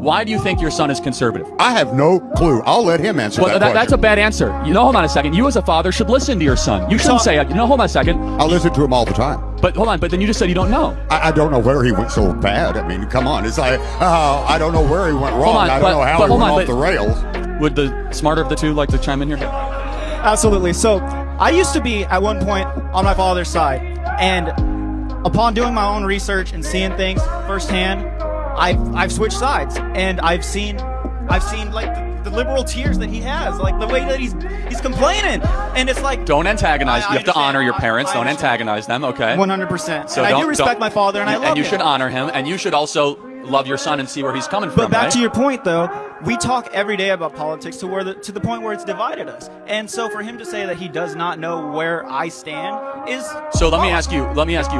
why do you think your son is conservative? I have no clue. I'll let him answer that question. That's a bad answer. Hold on a second. You as a father should listen to your son. You shouldn't say, hold on a second. I listen to him all the time. But hold on, but then you just said you don't know. I don't know where he went so bad. I mean, come on. It's like, I don't know where he went wrong. I don't know how he went off the rails. Would the smarter of the two like to chime in here? Absolutely. So I used to be at one point on my father's side, and upon doing my own research and seeing things firsthand, I've switched sides, and I've seen like the liberal tears that he has, like the way that he's complaining, and it's like, don't antagonize. You have to honor your parents. Don't antagonize them. Okay. 100%. So I do respect my father, and I love him. And you should honor him, and you should also love your son and see where he's coming from. But back to your point, though, we talk every day about politics to the point where it's divided us. And so for him to say that he does not know where I stand is so. Let me ask you.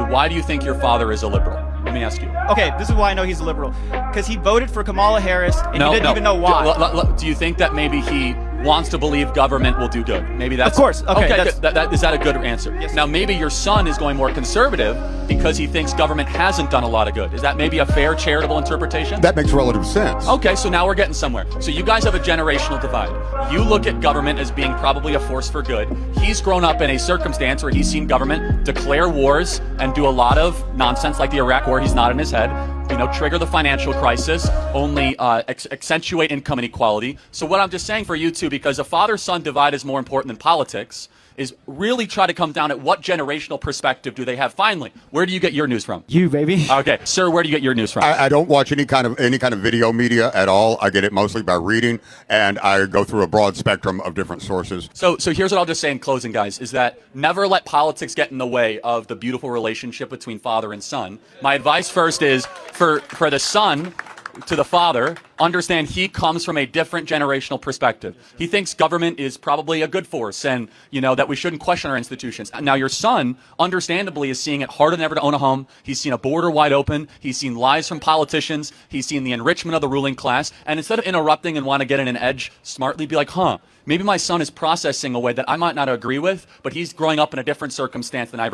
Why do you think your father is a liberal? Let me ask you. Okay, this is why I know he's a liberal. Because he voted for Kamala Harris, and he didn't even know why. Do you think that maybe he wants to believe government will do good? Maybe that's... Of course. Okay, is that a good answer? Yes. Now, maybe your son is going more conservative because he thinks government hasn't done a lot of good. Is that maybe a fair, charitable interpretation? That makes relative sense. Okay, so now we're getting somewhere. So you guys have a generational divide. You look at government as being probably a force for good. He's grown up in a circumstance where he's seen government declare wars and do a lot of nonsense like the Iraq War. He's not in his head. Trigger the financial crisis, only accentuate income inequality. So what I'm just saying for you two, because a father-son divide is more important than politics, is really try to come down at what generational perspective do they have. Finally, where do you get your news from? You, baby. Okay, sir, where do you get your news from? I don't watch any kind of video media at all. I get it mostly by reading, and I go through a broad spectrum of different sources. So here's what I'll just say in closing, guys, is that never let politics get in the way of the beautiful relationship between father and son. My advice first is for the son to the father, understand he comes from a different generational perspective. He thinks government is probably a good force and, that we shouldn't question our institutions. Now, your son, understandably, is seeing it harder than ever to own a home. He's seen a border wide open. He's seen lies from politicians. He's seen the enrichment of the ruling class. And instead of interrupting and want to get in an edge, smartly be like, maybe my son is processing a way that I might not agree with, but he's growing up in a different circumstance than I ever